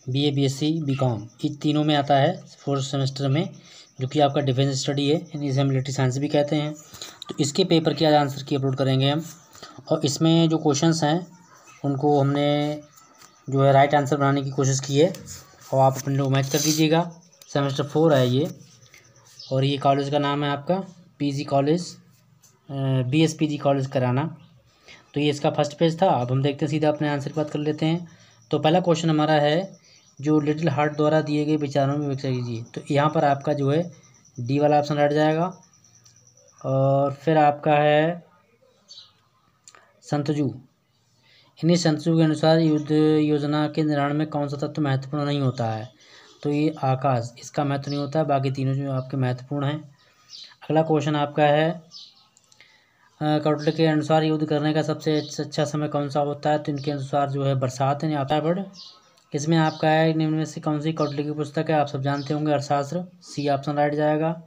BA BSc BCom इन तीनों में आता है फोर्थ सेमेस्टर में, जो कि आपका डिफेंस स्टडी है, इसे हम मिलिट्री साइंस भी कहते हैं। तो इसके पेपर के आज आंसर की अपलोड करेंगे हम, और इसमें जो क्वेश्चंस हैं उनको हमने जो है राइट आंसर बनाने की कोशिश की है, और आप अपने लोग मैच कर दीजिएगा। सेमेस्टर 4 है ये, और ये कॉलेज का नाम है आपका PG कॉलेज, BSPG कॉलेज कराना। तो ये इसका फर्स्ट पेज था। अब हम देखते हैं, सीधा अपने आंसर की बात कर लेते हैं। तो पहला क्वेश्चन हमारा है, जो लिटिल हार्ट द्वारा दिए गए विचारों में व्याख्या कीजिए। तो यहाँ पर आपका जो है डी वाला ऑप्शन हट जाएगा। और फिर आपका है संतजू। इन्हीं संतजू के अनुसार युद्ध योजना के निर्माण में कौन सा तत्व महत्वपूर्ण नहीं होता है। तो ये आकाश, इसका महत्व नहीं होता है, बाकी तीनों जो आपके महत्वपूर्ण हैं। अगला क्वेश्चन आपका है, कौटिल्य के अनुसार युद्ध करने का सबसे अच्छा समय कौन सा होता है। तो इनके अनुसार जो है बरसात है, आता है बर्ड। इसमें आपका है निम्न में से कौन सी कौटिल्य की पुस्तक है। आप सब जानते होंगे, अर्थशास्त्र। C ऑप्शन राइट जाएगा।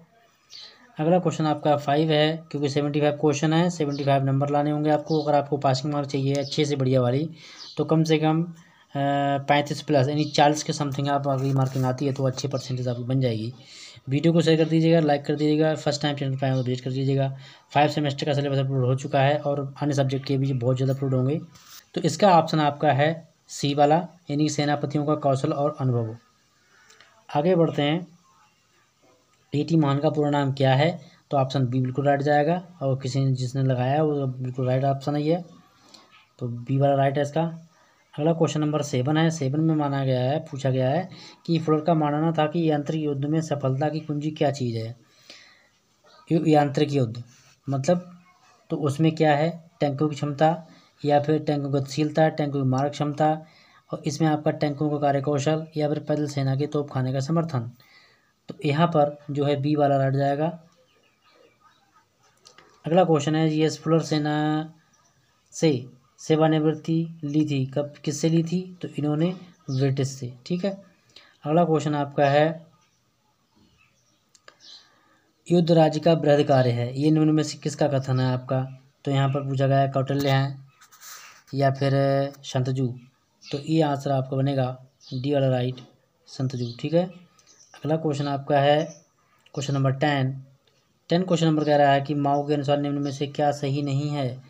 अगला क्वेश्चन आपका 5 है, क्योंकि 75 क्वेश्चन है, 75 नंबर लाने होंगे आपको। अगर आपको पासिंग मार्क चाहिए अच्छे से बढ़िया वाली, तो कम से कम 35 प्लस यानी 40 के समथिंग आप अगली मार्किंग आती है तो अच्छी परसेंटेज आपकी बन जाएगी। वीडियो को शेयर कर दीजिएगा, लाइक कर दीजिएगा, फर्स्ट टाइम चैनल पर आए तो विजिट कर दीजिएगा। 5 सेमेस्टर का सिलेबस अपलोड हो चुका है, और अन्य सब्जेक्ट के भी बहुत ज़्यादा अपलोड होंगे। तो इसका ऑप्शन आपका है C वाला, यानी सेनापतियों का कौशल और अनुभव। आगे बढ़ते हैं, A.T. मान का पूरा नाम क्या है। तो ऑप्शन B बिल्कुल राइट जाएगा, और किसी ने जिसने लगाया है वो बिल्कुल राइट ऑप्शन है ये, तो B वाला राइट है इसका। अगला क्वेश्चन नंबर 7 है। 7 में माना गया है, पूछा गया है कि फ्लोर का मानना था कि यांत्रिक युद्ध में सफलता की कुंजी क्या चीज़ है। यांत्रिक युद्ध मतलब, तो उसमें क्या है, टैंकों की क्षमता, या फिर टैंकों की गतिशीलता, टैंकों की मारक क्षमता, और इसमें आपका टैंकों का कार्यकौशल, या फिर पैदल सेना के तोप खाने का समर्थन। तो यहाँ पर जो है B वाला राइट जाएगा। अगला क्वेश्चन है, US फ्लोर सेना से सेवानिवृत्ति ली थी, कब किससे ली थी। तो इन्होंने ब्रिटिश से, ठीक है। अगला क्वेश्चन आपका है, युद्ध राज्य का बृहद कार्य है, ये निम्न में से किसका कथन है आपका। तो यहाँ पर पूछा गया है कौटिल्य है या फिर संतजू। तो ये आंसर आपका बनेगा D वाला राइट, संतजू, ठीक है। अगला क्वेश्चन आपका है क्वेश्चन नंबर 10 क्वेश्चन नंबर कह रहा है कि माओ के अनुसार निम्न में से क्या सही नहीं है।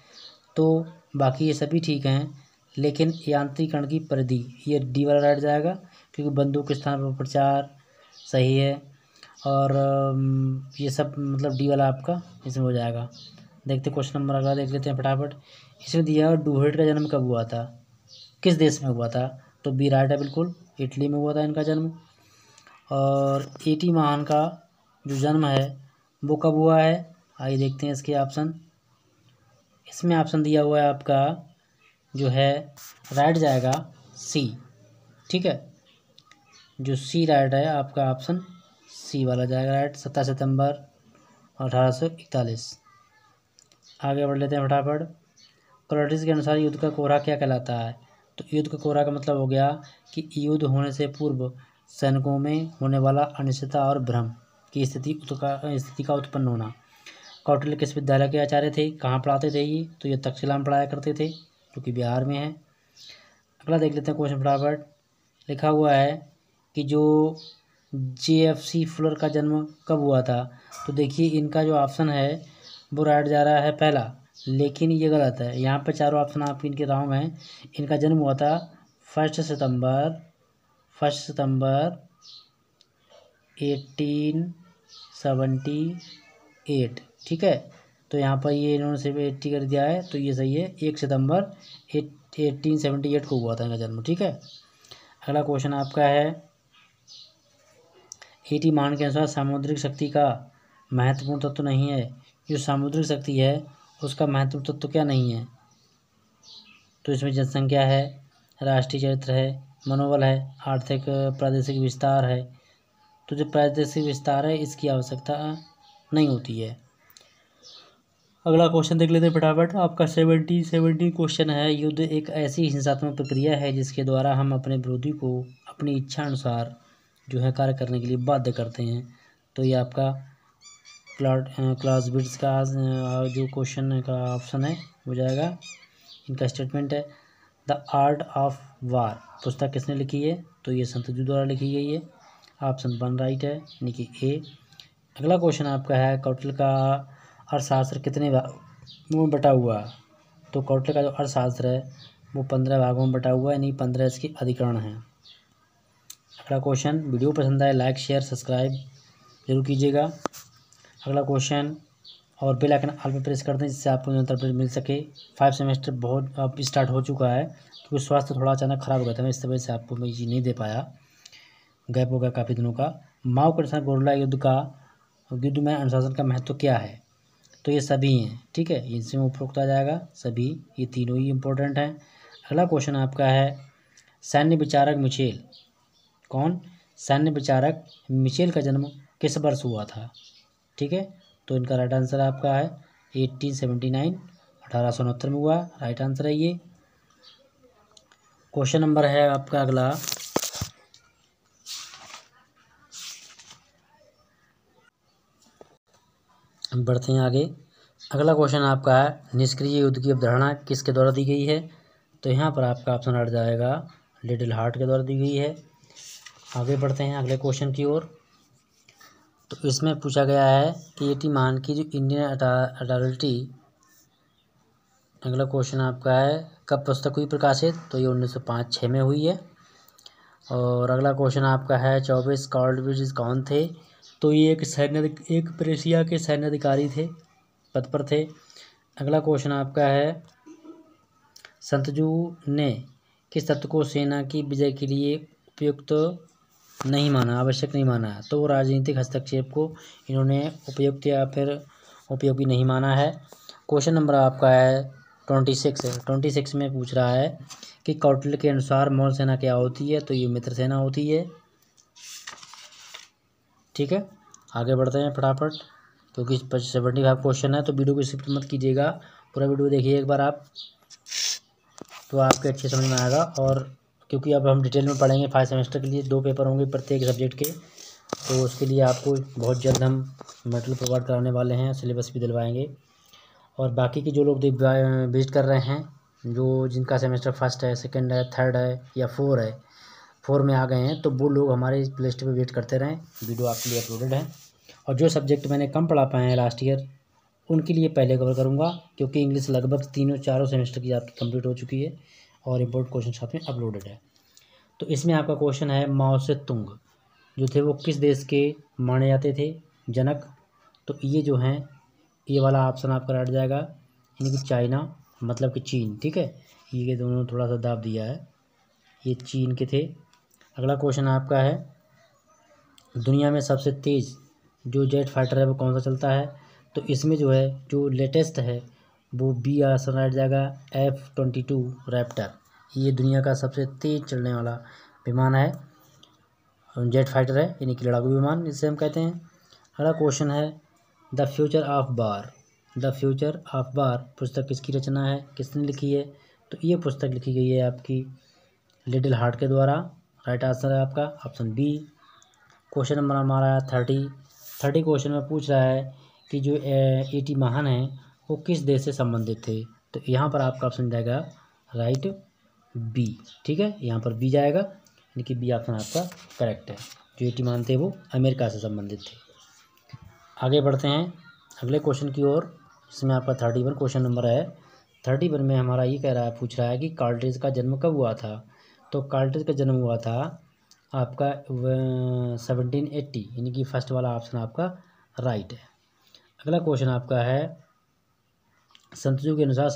तो बाकी ये सभी ठीक हैं, लेकिन यांत्रिकरण की परिधि, ये D वाला राइट जाएगा, क्योंकि बंदूक के स्थान पर प्रचार सही है, और ये सब मतलब D वाला आपका इसमें हो जाएगा। देखते क्वेश्चन नंबर अगला देख लेते हैं फटाफट। इसमें दिया डुहेट का जन्म कब हुआ था, किस देश में हुआ था। तो B राइट है बिल्कुल, इटली में हुआ था इनका जन्म। और A.T. महान का जो जन्म है वो कब हुआ है, आइए देखते हैं इसके ऑप्शन। इसमें ऑप्शन दिया हुआ है आपका जो है राइट जाएगा C, ठीक है। जो C राइट है आपका ऑप्शन C वाला जाएगा राइट, 17 सितंबर 1841। आगे बढ़ लेते हैं फटाफट। क्लॉटिस के अनुसार युद्ध का कोहरा क्या कहलाता है। तो युद्ध का कोहरा का मतलब हो गया कि युद्ध होने से पूर्व सैनिकों में होने वाला अनिश्चितता और भ्रम की स्थिति का उत्पन्न होना। कौटिल्य किस विद्यालय के आचार्य थे, कहाँ पढ़ाते थे ये। तो ये तक्षशिला में पढ़ाया करते थे, जो कि बिहार में है। अगला देख लेते हैं क्वेश्चन फटाफट। लिखा हुआ है कि जो JFC फुलर का जन्म कब हुआ था। तो देखिए इनका जो ऑप्शन है वो राइट जा रहा है पहला, लेकिन ये गलत है। यहाँ पे चारों ऑप्शन आपके इनके रॉन्ग हैं। इनका जन्म हुआ था 1 सितंबर 1878, ठीक है। तो यहाँ पर ये इन्होंने सिर्फ 80 कर दिया है, तो ये सही है। 1 सितंबर 1878 को हुआ था इनका जन्म, ठीक है। अगला क्वेश्चन आपका है, A.T. मान के अनुसार सामुद्रिक शक्ति का महत्वपूर्ण तत्व नहीं है। जो सामुद्रिक शक्ति है उसका महत्वपूर्ण तत्व क्या नहीं है। तो इसमें जनसंख्या है, राष्ट्रीय चरित्र है, मनोबल है, आर्थिक प्रादेशिक विस्तार है। तो जो प्रादेशिक विस्तार है इसकी आवश्यकता नहीं होती है। अगला क्वेश्चन देख लेते हैं फटाफट। आपका 70 क्वेश्चन है, युद्ध एक ऐसी हिंसात्मक प्रक्रिया है जिसके द्वारा हम अपने विरोधी को अपनी इच्छा अनुसार जो है कार्य करने के लिए बाध्य करते हैं। तो ये आपका क्लाउज़विट्ज़ का जो क्वेश्चन का ऑप्शन है हो जाएगा। इनका स्टेटमेंट है द आर्ट ऑफ वार, पुस्तक किसने लिखी है। तो ये संतजू द्वारा लिखी गई है। ऑप्शन 1 राइट है, यानी कि ए। अगला क्वेश्चन आपका है कौटिल्य का अर्थशास्त्र कितने भागों में बटा हुआ है? तो कौटिल्य का जो अर्थशास्त्र है वो 15 भागों में बटा हुआ है, यानी 15 इसके अधिकरण हैं। अगला क्वेश्चन, वीडियो पसंद आए लाइक शेयर सब्सक्राइब जरूर कीजिएगा। अगला क्वेश्चन, और बेल आइकन ऑल पे प्रेस कर दें जिससे आपको निरंतर अपडेट मिल सके। 5 सेमेस्टर बहुत अब स्टार्ट हो चुका है, क्योंकि स्वास्थ्य थोड़ा अचानक खराब हो गया था, मैं इस वजह से आपको मैं ये नहीं दे पाया, गैप हो गया काफ़ी दिनों का। माओ के अनुसार गोरिल्ला युद्ध में अनुशासन का महत्व क्या है? तो ये सभी हैं, ठीक है, इनसे उपरोक्त आ जाएगा सभी, ये तीनों ही इम्पोर्टेंट हैं। अगला क्वेश्चन आपका है सैन्य विचारक मिचेल, कौन? सैन्य विचारक मिचेल का जन्म किस वर्ष हुआ था? ठीक है, तो इनका राइट आंसर आपका है 1879, 1869 में हुआ, राइट आंसर है ये। क्वेश्चन नंबर है आपका अगला, बढ़ते हैं आगे। अगला क्वेश्चन आपका है निष्क्रिय युद्ध की अवधारणा किसके द्वारा दी गई है? तो यहाँ पर आपका ऑप्शन हट जाएगा लिटिल हार्ट के द्वारा दी गई है। आगे बढ़ते हैं अगले क्वेश्चन की ओर। तो इसमें पूछा गया है कि एटी मान की जो इंडियन अडल्टी, अगला क्वेश्चन आपका है कब पुस्तक हुई प्रकाशित? तो ये 1905-6 में हुई है। और अगला क्वेश्चन आपका है 24 कॉल्डविज कौन थे? तो ये एक प्रेशिया के सैन्य अधिकारी थे, पद पर थे। अगला क्वेश्चन आपका है संतजू ने किस तत्व को सेना की विजय के लिए उपयुक्त नहीं माना, आवश्यक नहीं माना? तो राजनीतिक हस्तक्षेप को इन्होंने उपयुक्त या फिर उपयोगी नहीं माना है। क्वेश्चन नंबर आपका है 26 में पूछ रहा है कि कौटिल्य के अनुसार मौर्य सेना क्या होती है? तो ये मित्र सेना होती है, ठीक है। आगे बढ़ते हैं फटाफट, क्योंकि 75 क्वेश्चन है, तो वीडियो को स्किप मत कीजिएगा, पूरा वीडियो देखिए एक बार आप, तो आपके अच्छे समझ में आएगा। और क्योंकि अब हम डिटेल में पढ़ेंगे 5 सेमेस्टर के लिए 2 पेपर होंगे प्रत्येक सब्जेक्ट के, तो उसके लिए आपको बहुत जल्द हम मटेरियल प्रोवाइड कराने वाले हैं, सिलेबस भी दिलवाएंगे। और बाकी के जो लोग विजिट कर रहे हैं, जो जिनका सेमेस्टर फर्स्ट है, सेकंड है, थर्ड है या 4 है, 4 में आ गए हैं, तो वो लोग हमारे प्ले लिस्ट पर वेट करते रहें, वीडियो आपके लिए अपलोडेड है। और जो सब्जेक्ट मैंने कम पढ़ा पाए हैं लास्ट ईयर, उनके लिए पहले कवर करूँगा, क्योंकि इंग्लिश लगभग 3-4 सेमेस्टर की आपकी कंप्लीट हो चुकी है और इम्पोर्टेंट क्वेश्चन साथ में अपलोडेड है। तो इसमें आपका क्वेश्चन है माओ से तुंग जो थे वो किस देश के माने जाते थे? जनक। तो ये जो हैं, ये वाला ऑप्शन आपका रट जाएगा, यानी कि चाइना, मतलब कि चीन, ठीक है। ये दोनों थोड़ा सा दाब दिया है, ये चीन के थे। अगला क्वेश्चन आपका है दुनिया में सबसे तेज़ जो जेट फाइटर है वो कौन सा चलता है? तो इसमें जो है जो लेटेस्ट है वो बी ऑप्शन रट जाएगा, F-22 रैप्टर। ये दुनिया का सबसे तेज़ चलने वाला विमान है, जेट फाइटर है, यानी कि लड़ाकू विमान जिसे हम कहते हैं। अगला क्वेश्चन है the future of war, the future of war पुस्तक किसकी रचना है, किसने लिखी है? तो ये पुस्तक लिखी गई है आपकी लिटिल हार्ट के द्वारा, राइट आंसर है आपका ऑप्शन बी। क्वेश्चन नंबर हमारा 30 क्वेश्चन में पूछ रहा है कि जो 80 महान हैं वो किस देश से संबंधित थे? तो यहाँ पर आपका ऑप्शन जाएगा राइट बी, ठीक है, यहाँ पर बी जाएगा, यानी कि बी ऑप्शन आपका करेक्ट है। जो 80 महान थे वो अमेरिका से संबंधित थे। आगे बढ़ते हैं अगले क्वेश्चन की ओर, इसमें आपका 31 क्वेश्चन नंबर है। 31 में हमारा ये कह रहा है, पूछ रहा है कि कार्लटेज का जन्म कब हुआ था? तो कार्लटेज का जन्म हुआ था आपका 1780, यानी कि फर्स्ट वाला ऑप्शन आपका राइट है। अगला क्वेश्चन आपका है संतजू के अनुसार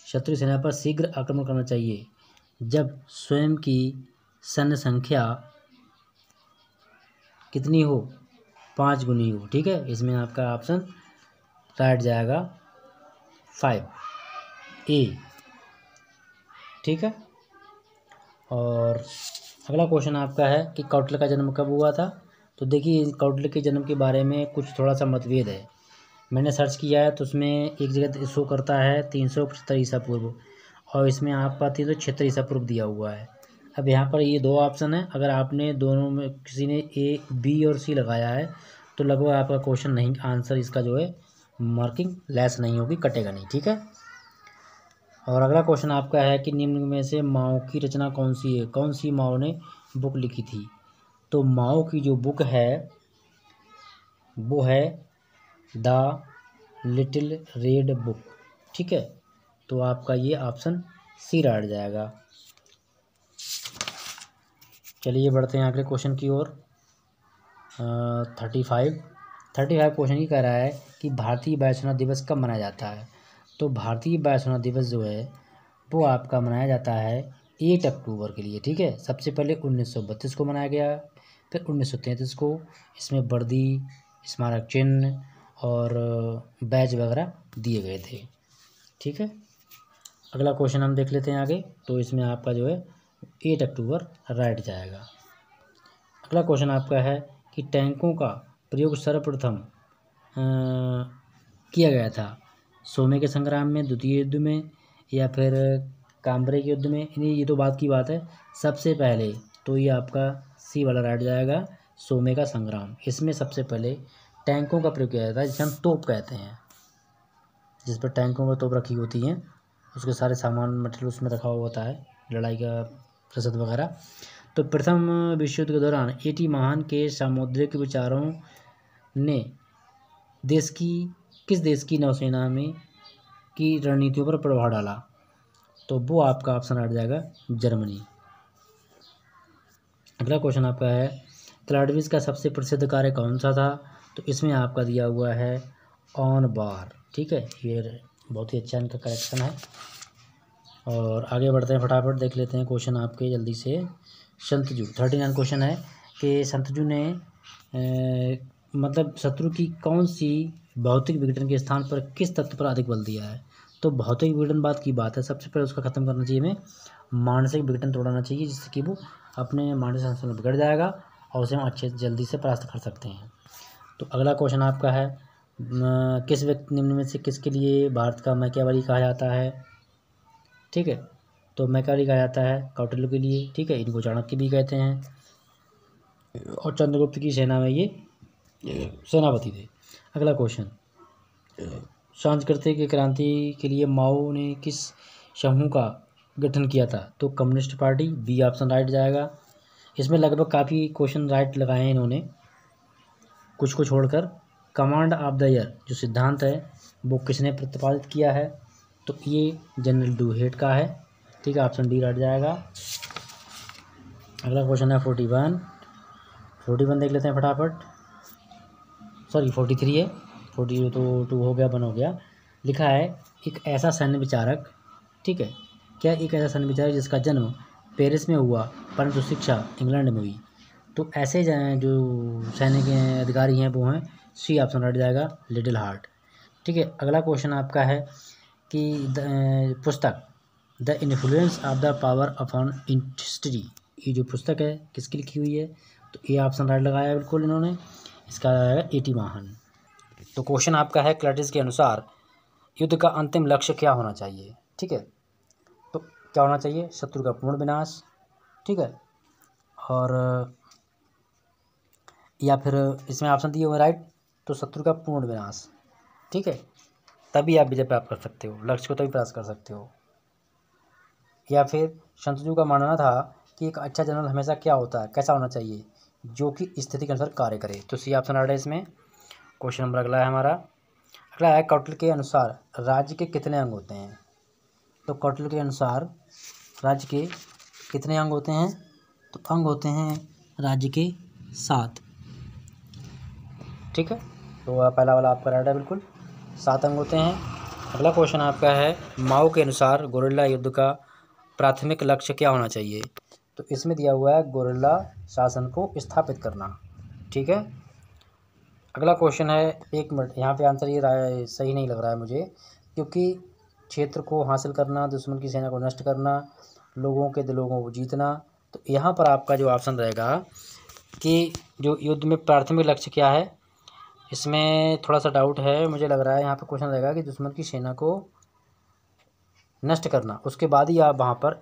शत्रु सेना पर शीघ्र आक्रमण करना चाहिए जब स्वयं की सैन्य संख्या कितनी हो? 5 गुनी हो, ठीक है। इसमें आपका ऑप्शन राइट जाएगा 5 ए, ठीक है। और अगला क्वेश्चन आपका है कि कौटिल्य का जन्म कब हुआ था? तो देखिए कौटिल्य के जन्म के बारे में कुछ थोड़ा सा मतभेद है, मैंने सर्च किया है तो उसमें एक जगह शो करता है 375 ईसा पूर्व, और इसमें आपका 376 ईसा पूर्व दिया हुआ है। अब यहाँ पर ये 2 ऑप्शन है, अगर आपने दोनों में किसी ने ए, बी और सी लगाया है तो लगभग आपका क्वेश्चन नहीं, आंसर इसका जो है मार्किंग लेस नहीं होगी, कटेगा नहीं, ठीक है। और अगला क्वेश्चन आपका है कि निम्न में से माओ की रचना कौन सी है, कौन सी माओ ने बुक लिखी थी। तो माओ की जो बुक है वो है द लिटिल रेड बुक। ठीक है, तो आपका ये ऑप्शन सी रह जाएगा। चलिए बढ़ते हैं अगले क्वेश्चन की ओर। 35 क्वेश्चन ये कह रहा है कि भारतीय वायुसेना दिवस कब मनाया जाता है। तो भारतीय वायुसेना दिवस जो है वो आपका मनाया जाता है 8 अक्टूबर के लिए। ठीक है, सबसे पहले 1932 को मनाया गया, फिर 1933 को। इसमें वर्दी, स्मारक चिन्ह और बैज वगैरह दिए गए थे। ठीक है, अगला क्वेश्चन हम देख लेते हैं आगे। तो इसमें आपका जो है 8 अक्टूबर राइट जाएगा। अगला क्वेश्चन आपका है कि टैंकों का प्रयोग सर्वप्रथम किया गया था सोमे के संग्राम में, द्वितीय युद्ध में, या फिर काम्बरे के युद्ध में। ये तो बात की बात है सबसे पहले, तो ये आपका सी वाला राइट जाएगा, सोमे का संग्राम। इसमें सबसे पहले टैंकों का प्रयोग किया जाता है, जिसे हम तोप कहते हैं, जिस पर टैंकों में तोप रखी होती हैं, उसके सारे सामान मटेरियल उसमें रखा हुआ होता है, लड़ाई का रसद वगैरह। तो प्रथम विश्व युद्ध के दौरान A.T. महान के सामुद्रिक विचारों ने किस देश की नौसेना में की रणनीतियों पर प्रभाव डाला। तो वो आपका ऑप्शन आ जाएगा जर्मनी। अगला क्वेश्चन आपका है क्लाउडविज का सबसे प्रसिद्ध कार्य कौन सा था। तो इसमें आपका दिया हुआ है ऑन बार। ठीक है, ये बहुत ही अच्छा इनका करेक्शन है। और आगे बढ़ते हैं, फटाफट देख लेते हैं क्वेश्चन आपके जल्दी से। शंतजू 39 क्वेश्चन है कि शंतजू ने मतलब शत्रु की कौन सी भौतिक विघटन के स्थान पर किस तत्व पर अधिक बल दिया है। तो भौतिक विघटन बात की बात है, सबसे पहले उसका खत्म करना चाहिए, हमें मानसिक विघटन तोड़ना चाहिए, जिससे कि वो अपने मानसिक संतुलन में बिगड़ जाएगा और उसे हम अच्छे जल्दी से परास्त कर सकते हैं। तो अगला क्वेश्चन आपका है किस व्यक्ति निम्न में से किसके लिए भारत का मैकियावेली कहा जाता है। ठीक है, तो मैकियावेली कहा जाता है कौटिल्य के लिए। ठीक है, इनको चाणक्य भी कहते हैं और चंद्रगुप्त की सेना में ये सेनापति थे। अगला क्वेश्चन, सांस्कृतिक क्रांति के लिए माओ ने किस समूह का गठन किया था। तो communist party, B option right जाएगा। इसमें लगभग काफ़ी क्वेश्चन राइट लगाए हैं इन्होंने, कुछ को छोड़कर। कमांड ऑफ द ईयर जो सिद्धांत है वो किसने प्रतिपादित किया है। तो ये जनरल डूहेट का है। ठीक है, ऑप्शन डी राइट जाएगा। अगला क्वेश्चन है 41 देख लेते हैं फटाफट। सॉरी 43 है, 40 तो 2 हो गया, 1 हो गया। लिखा है एक ऐसा सैन्य विचारक। ठीक है, क्या एक ऐसा सैन्य विचारक जिसका जन्म पेरिस में हुआ परंतु शिक्षा इंग्लैंड में हुई। तो ऐसे जो सैनिक अधिकारी हैं वो हैं, सी ऑप्शन रट जाएगा, लिटिल हार्ट। ठीक है, अगला क्वेश्चन आपका है कि पुस्तक the influence of the power upon history, ये जो पुस्तक है किसकी लिखी हुई है। तो ये ऑप्शन राइट लगाया है बिल्कुल इन्होंने, इसका है A.T. महान। तो क्वेश्चन आपका है क्लैटिस के अनुसार युद्ध का अंतिम लक्ष्य क्या होना चाहिए। ठीक है, तो क्या होना चाहिए, शत्रु का पूर्ण विनाश। ठीक है, और या फिर इसमें ऑप्शन दिए हुए राइट, तो शत्रु का पूर्ण विनाश। ठीक है, तभी आप विजय प्राप्त कर सकते हो, लक्ष्य को तभी प्राप्त कर सकते हो। या फिर शंतनु का मानना था कि एक अच्छा जनरल हमेशा क्या होता है, कैसा होना चाहिए, जो कि स्थिति के अनुसार कार्य करे। तो सी ऑप्शन राइट है इसमें। क्वेश्चन नंबर अगला है हमारा, अगला है कौटिल्य के अनुसार राज्य के कितने अंग होते हैं। तो कौटिल्य के अनुसार राज्य के कितने अंग होते हैं। तो अंग होते हैं राज्य के 7। ठीक है, तो पहला वाला आपका राइट है बिल्कुल, 7 अंग होते हैं। अगला क्वेश्चन आपका है माओ के अनुसार गोरिल्ला युद्ध का प्राथमिक लक्ष्य क्या होना चाहिए। तो इसमें दिया हुआ है गोरिल्ला शासन को स्थापित करना। ठीक है, अगला क्वेश्चन है, 1 मिनट, यहाँ पे आंसर ये सही नहीं लग रहा है मुझे, क्योंकि क्षेत्र को हासिल करना, दुश्मन की सेना को नष्ट करना, लोगों के दिलों को जीतना। तो यहाँ पर आपका जो ऑप्शन रहेगा कि जो युद्ध में प्राथमिक लक्ष्य क्या है, इसमें थोड़ा सा डाउट है मुझे लग रहा है। यहाँ पर क्वेश्चन रहेगा कि दुश्मन की सेना को नष्ट करना, उसके बाद ही आप वहाँ पर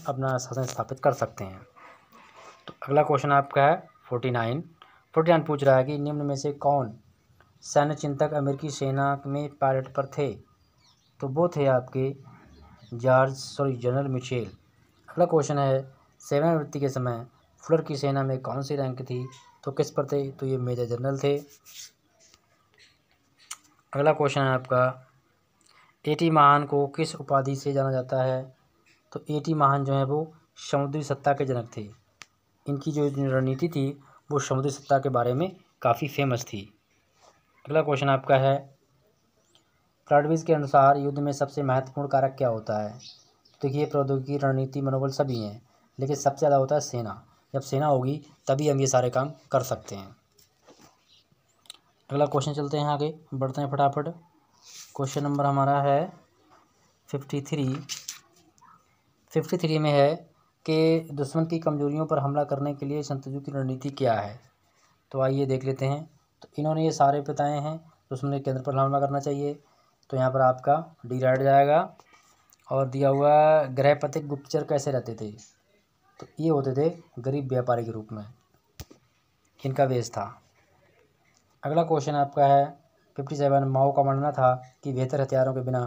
अपना शासन स्थापित कर सकते हैं। तो अगला क्वेश्चन आपका है 49 पूछ रहा है कि निम्न में से कौन सैन्य चिंतक अमेरिकी सेना में पायलट पर थे। तो वो थे आपके जनरल मिचेल। अगला क्वेश्चन है सेवानिवृत्ति के समय फुलर की सेना में कौन सी रैंक थी? तो किस पर थे? तो ये मेजर जनरल थे। अगला क्वेश्चन है आपका एटी महान को किस उपाधि से जाना जाता है? तो एटी महान जो है वो समुद्री सत्ता के जनक थे। इनकी जो रणनीति थी वो समुद्री सत्ता के बारे में काफ़ी फेमस थी। अगला क्वेश्चन आपका है क्लाडविज के अनुसार युद्ध में सबसे महत्वपूर्ण कारक क्या होता है? देखिए प्रौद्योगिकी, रणनीति, मनोबल सभी हैं, लेकिन सबसे ज़्यादा होता है सेना। जब सेना होगी तभी हम ये सारे काम कर सकते हैं। अगला क्वेश्चन चलते हैं, आगे बढ़ते हैं फटाफट। क्वेश्चन नंबर हमारा है 53 में है कि दुश्मन की कमजोरियों पर हमला करने के लिए शंतनु की रणनीति क्या है? तो आइए देख लेते हैं। तो इन्होंने ये सारे बताए हैं। दुश्मन के केंद्र पर हमला करना चाहिए, तो यहाँ पर आपका डी राइट जाएगा। और दिया हुआ गृहपथिक गुप्तचर कैसे रहते थे? तो ये होते थे गरीब व्यापारी के रूप में, इनका वेश था। अगला क्वेश्चन आपका है 57 माओ का मानना था कि बेहतर हथियारों के बिना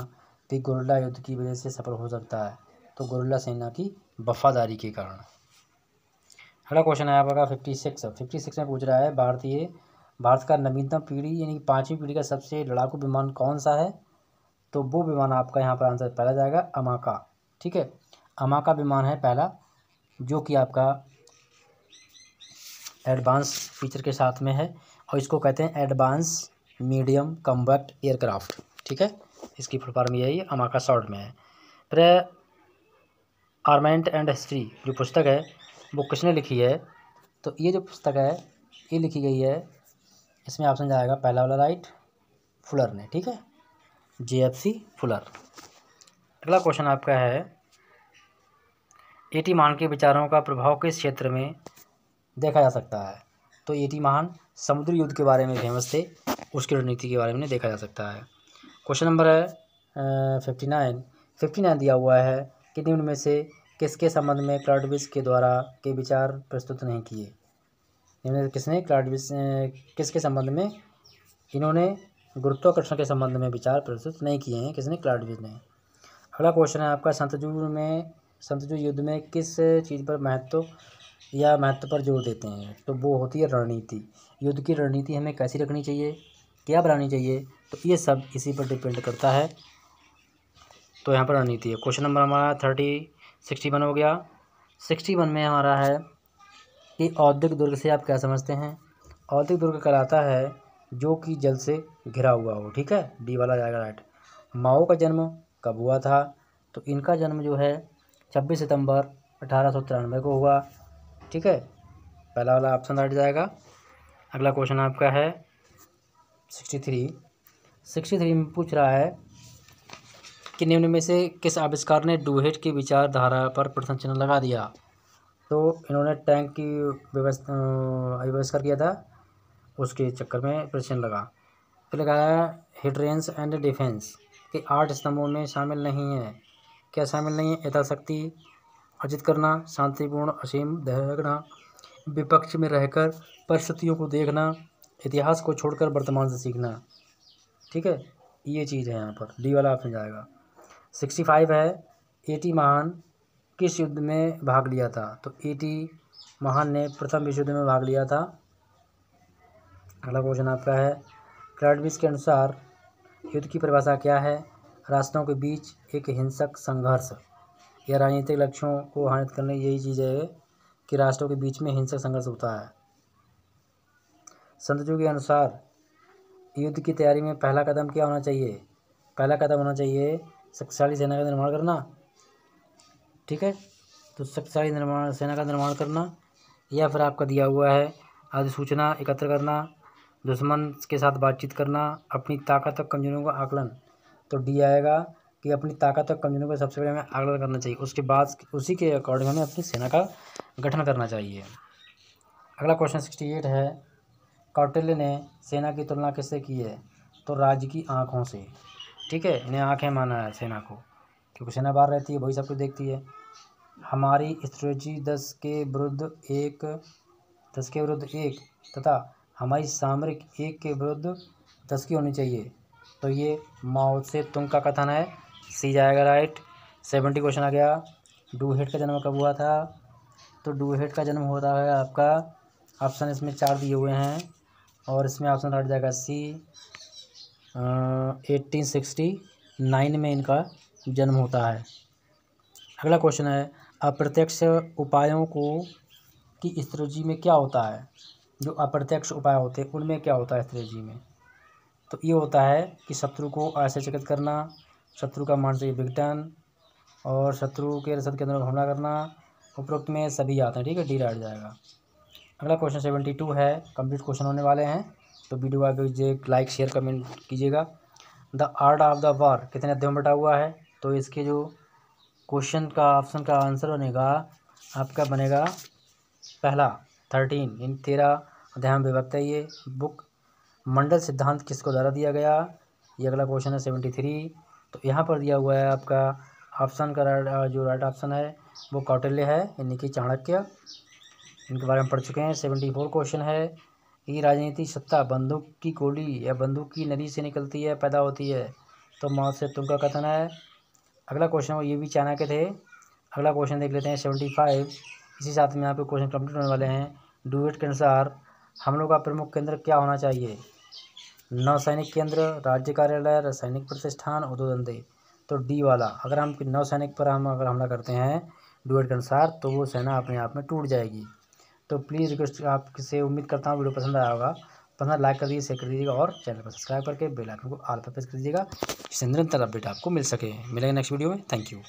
भी गुरिल्ला युद्ध की वजह से सफल हो सकता है। तो गुरिल्ला सेना की वफादारी के कारण। अगला क्वेश्चन है आपका 56 में पूछ रहा है भारत का नवीनतम पीढ़ी यानी 5वीं पीढ़ी का सबसे लड़ाकू विमान कौन सा है? तो वो विमान आपका यहाँ पर आंसर पहला जाएगा अमाका। ठीक है, अमाका विमान है पहला, जो कि आपका एडवांस फीचर के साथ में है और इसको कहते हैं एडवांस मीडियम कॉम्बैक्ट एयरक्राफ्ट। ठीक है, इसकी फुल फॉर्म यही अमाका शॉर्ट में है। फिर आर्मेंट एंड हिस्ट्री जो पुस्तक है वो किसने लिखी है? तो ये जो पुस्तक है ये लिखी गई है, इसमें ऑप्शन जाएगा पहला वाला राइट, फुलर ने। ठीक है, JFC फुलर। अगला क्वेश्चन आपका है एटी महान के विचारों का प्रभाव किस क्षेत्र में देखा जा सकता है? तो एटी महान समुद्री युद्ध के बारे में फेमस थे, उसकी रणनीति के बारे में देखा जा सकता है। क्वेश्चन नंबर है 59 दिया हुआ है कि निम्न में से किसके संबंध में क्लाडविज के द्वारा के विचार प्रस्तुत नहीं किए? निम्न में किसने क्लाडविज किसके संबंध में इन्होंने गुरुत्वाकर्षण के संबंध में विचार प्रस्तुत नहीं किए हैं? किसने? क्लाडविज ने। अगला क्वेश्चन है आपका शंतनु युद्ध में किस चीज़ पर महत्व पर जोर देते हैं? तो वो होती है रणनीति। युद्ध की रणनीति हमें कैसी रखनी चाहिए, क्या बनानी चाहिए, तो ये सब इसी पर डिपेंड करता है। तो यहाँ पर रणनीति है। क्वेश्चन नंबर हमारा 61 हो गया। 61 में हमारा है कि औद्योगिक दुर्ग से आप क्या समझते हैं? औद्योगिक दुर्ग कहलाता है जो कि जल से घिरा हुआ हो। ठीक है, डी वाला जाएगा राइट। माओ का जन्म कब हुआ था? तो इनका जन्म जो है 26 सितंबर 1893 को हुआ। ठीक है, पहला वाला ऑप्शन राइट जाएगा। अगला क्वेश्चन आपका है 63 में पूछ रहा है कि निम्न में से किस आविष्कार ने डुहेट की विचारधारा पर प्रश्न चिन्ह लगा दिया? तो इन्होंने टैंक की व्यवस्था आविष्कार किया था, उसके चक्कर में प्रश्न लगा। फिर लगाया हिड्रेंस एंड डिफेंस के 8 स्तंभों में शामिल नहीं है। क्या शामिल नहीं है? यथाशक्ति अर्जित करना, शांतिपूर्ण असीम धैर्य रखना, विपक्ष में रहकर परिस्थितियों को देखना, इतिहास को छोड़कर वर्तमान से सीखना। ठीक है, ये चीज़ है यहाँ पर, डी वाला ऑप्शन जाएगा। 65 है एटी महान किस युद्ध में भाग लिया था? तो एटी महान ने प्रथम विश्व युद्ध में भाग लिया था। अगला क्वेश्चन आपका है क्लाडविज के अनुसार युद्ध की परिभाषा क्या है? राष्ट्रों के बीच एक हिंसक संघर्ष या राजनीतिक लक्ष्यों को हानित करने, यही चीज़ है कि राष्ट्रों के बीच में हिंसक संघर्ष होता है। शंतनु के अनुसार युद्ध की तैयारी में पहला कदम क्या होना चाहिए? पहला कदम होना चाहिए शक्तिशाली सेना का निर्माण करना। ठीक है, तो शक्तिशाली सेना का निर्माण करना, या फिर आपका दिया हुआ है अधिसूचना एकत्र करना, दुश्मन के साथ बातचीत करना, अपनी ताकत और कमजोरियों का आकलन। तो डी आएगा कि अपनी ताकत और कमजोरियों का सबसे पहले हमें आकलन करना चाहिए, उसके बाद उसी के अकॉर्डिंग हमें अपनी सेना का गठन करना चाहिए। अगला क्वेश्चन 68 है कौटिल्य ने सेना की तुलना किससे की है? तो राज्य की आँखों से। ठीक है, इन्हें आँखें माना है सेना को, क्योंकि सेना बाहर रहती है, वही सब कुछ देखती है। हमारी स्ट्रेटजी 10 के विरुद्ध 1 तथा हमारी सामरिक 1 के विरुद्ध 10 की होनी चाहिए। तो ये माओ से तुंग का कथन है, सी जाएगा राइट। 70 क्वेश्चन आ गया, डूहेड का जन्म कब हुआ था? तो डूहेड का जन्म होता है आपका, ऑप्शन इसमें 4 दिए हुए हैं और इसमें ऑप्शन हट जाएगा सी। 1869 में इनका जन्म होता है। अगला क्वेश्चन है, अप्रत्यक्ष उपायों को की स्ट्रेटजी में क्या होता है? जो अप्रत्यक्ष उपाय होते हैं उनमें क्या होता है स्ट्रेटजी में? तो ये होता है कि शत्रु को आश्चर्यचकित करना, शत्रु का मानसिक विघटन और शत्रु के रसद केंद्रों पर हमला करना। उपरोक्त में सभी आते हैं, ठीक है, डी राइट जाएगा। अगला क्वेश्चन 72 है, कंप्लीट क्वेश्चन होने वाले हैं, तो वीडियो आगे लाइक शेयर कमेंट कीजिएगा। The art of the war कितने अध्यायों में बटा हुआ है? तो इसके जो क्वेश्चन का ऑप्शन का आंसर बनेगा आपका बनेगा पहला 13, इन 13 अध्याय में विभक्त है ये बुक। मंडल सिद्धांत किसको द्वारा दिया गया? ये अगला क्वेश्चन है 73। तो यहाँ पर दिया हुआ है आपका ऑप्शन का जो राइट ऑप्शन है वो कौटिल्य है, यानी कि चाणक्य, इनके बारे में पढ़ चुके हैं। 74 क्वेश्चन है, ये राजनीति सत्ता बंदूक की गोली या बंदूक की नली से निकलती है, पैदा होती है? तो माओ से तुम का कथन है। अगला क्वेश्चन ये भी चाणक्य थे। अगला क्वेश्चन देख लेते हैं 75। इसी साथ में यहाँ पे क्वेश्चन कंप्लीट होने वाले हैं। डुएट के अनुसार हमलों का प्रमुख केंद्र क्या होना चाहिए? नौसैनिक केंद्र, राज्य कार्यालय, रासायनिक प्रतिष्ठान, उद्योगधंधे। तो डी वाला, अगर हम नौसैनिक पर अगर हमला करते हैं डुएट के अनुसार तो वो सेना अपने आप में टूट जाएगी। तो प्लीज़ रिक्वेस्ट आपसे उम्मीद करता हूँ वीडियो पसंद आया होगा। पसंद लाइक कर दीजिए, शेयर कर दीजिएगा और चैनल को सब्सक्राइब करके बेल आइकन को ऑल पर प्रेस कर दीजिएगा, जिससे निरंतर अपडेट आपको मिल सके। मिलेंगे नेक्स्ट वीडियो में। Thank you.